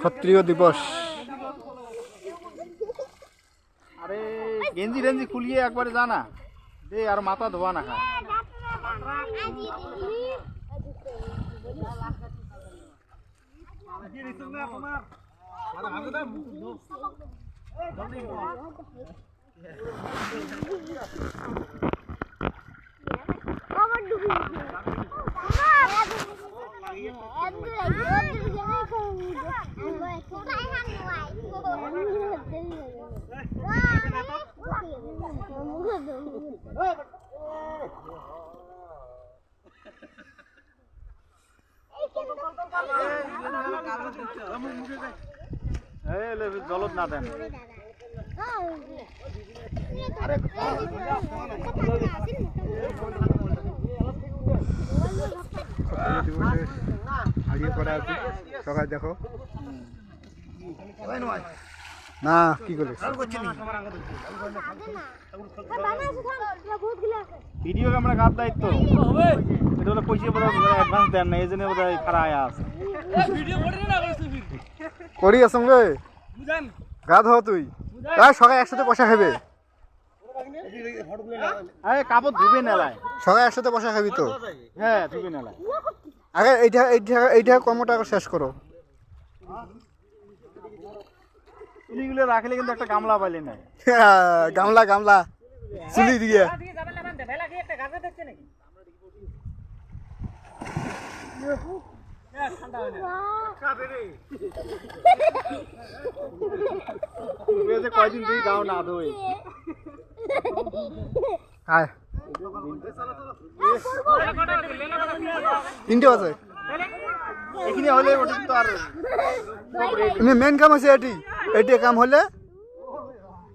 ক্ষত্রিয় দিবস। আরে গেঞ্জি রেঞ্জি খুলিয়ে একবারে জানা দে আর মাথা ধোয়া না খায়। জলত না দেন সকাল দেখো না কি করলে ভিডিও ক্যামেরা কার দায়িত্ব? এটা হলো পয়সা অ্যাডভান্স দেন না, এই জন্য বোধ হয় খারাপ আছে। করি সঙ্গে গা ধো তুই সকাল একসাথে বসা খাবে। আরে কাপড় ধুবে নেলায় সকাল একসাথে বসা খাবি তো। হ্যাঁ ধুবে নেলায়। আগে এইটা কর্মটা শেষ করো। চুলিগুলো রাখলে কিন্তু একটা গামলা পাইলে না। গামলা চুলি দিয়ে কয়দিন তুই গাও না ধোয় তিনটে বাজে এখানে হলে ওটা তো আর মেন কাম আছে এটি কাম হলে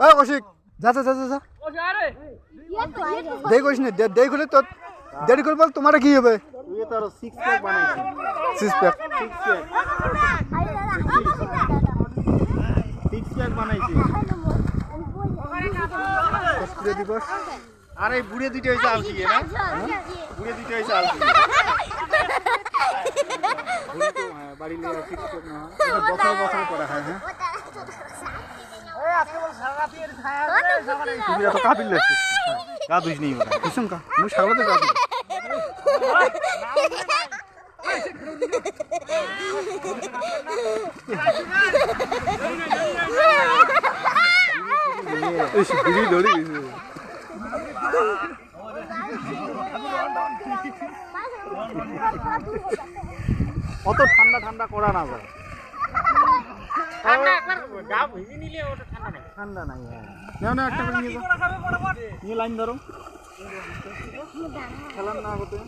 কৌশিক যা দেরি করিস না। দেরি করলে তো দেরি করবো তোমার কি হবে? তুই তো আরো 6 প্যাক বানাইছিস। 6 প্যাক বানাইছিস। দিবস আরে বুড়ে দুটো হয়েছে আলসিয়ে না, বুড়ে দুটো হয়েছে আলসিয়ে। বাড়ি নিয়ে বছর বছর করা হয়। হ্যাঁ তুমি এত কাবিল লাগছিস গা ধুইস নেই ওরা কিসঙ্কা মুই সাগরতে গা ধুই। অত ঠান্ডা ঠান্ডা করা না যায়। ঠান্ডা নাই না একটা করে নিয়ে লাইন ধরো। খেলার না হতে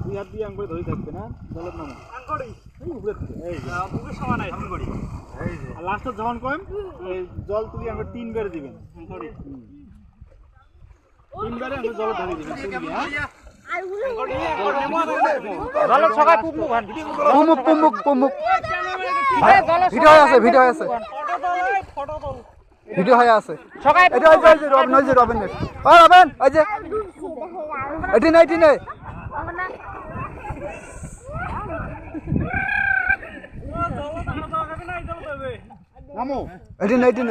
দুই হাত দিয়ে আঙ্গুলে ধরে থাকবে না জলের নামে আর লাস্টে যখন কম জল তুলি আঙ্গুল 3 বার দিবেন। 3 বারে আঙ্গুল জল ধরে দিবেন। ভিডিও হয়ে আছে রবেন ওই যে এটি নেই এটি নেই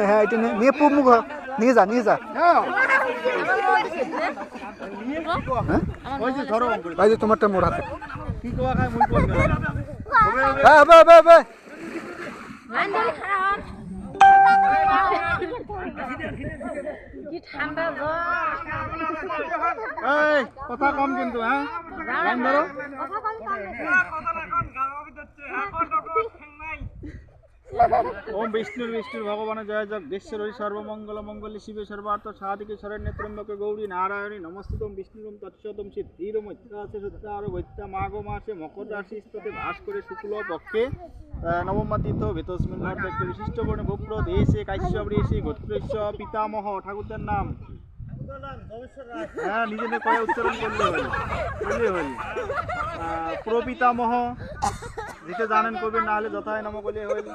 হ্যাঁ এটি নেই নিয়ে মুখ নিয়ে যা ভাই যে তোমারটা মোর হাতে কথা কম কিন্তু হ্যাঁ লাইন ধরো। ওম বিষ্ণুর ভগবানের জয় জগ দেশ্বরী সর্বমঙ্গল মঙ্গলী শিবে সর্বার্থ সাধিকে শরণ্যে ত্র্যম্বকে গৌরী নারায়ণী নমস্তুতম বিষ্ণুরম তৎসতম সিদ্ধিরম ইত্যাসে সত্যার বৈত্যা মাঘ মাসে মকর রাশি স্ততে ভাস করে শুক্ল পক্ষে নবমাতীর্থ বেতস্মিন ভারত একটা বিশিষ্ট বর্ণে ভূপ্র দেশে কাশ্যপ ঋষি গোত্রেশ্ব পিতামহ ঠাকুরদের নাম হ্যাঁ নিজেদের কয়ে উচ্চারণ করলে হল প্রপিতামহ যেটা জানেন করবেন, না হলে যথায় নাম বলে হইল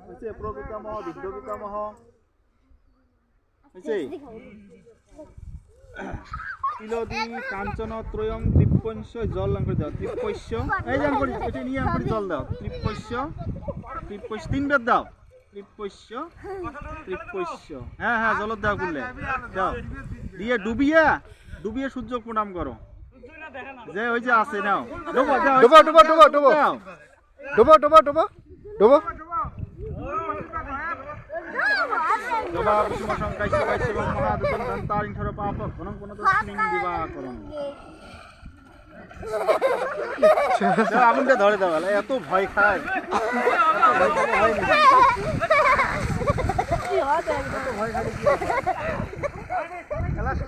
হচ্ছে প্রপিতামহ বিদ্য পিতামহ হচ্ছে তিলদি কাঞ্চন ত্রয়ং ত্রিপঞ্চ জল দান করে দাও ত্রিপস্য এই দান করে এটা নিয়ে আন করে জল দাও ত্রিপস্য ত্রিপস্য তিন বেদ দাও ত্রিপস্য ত্রিপস্য হ্যাঁ হ্যাঁ জল দাও করলে দাও দিয়ে ডুবিয়ে সূর্য প্রণাম করো যে ওই যে আছে নাও ডুবো দাও ডুবো ডুবো ডুবো ডুবো দাও ডুবো ডুবো ডুবো ডুবো জবা কুসুম সংকাই শিবাই শিবং মহাদুতং দন্তারিং সর পাপ ঘনং কোন তস্মিং দিবাকরং আগুনটা ধরে দেওয়া এত ভয় খায় ভয় খায়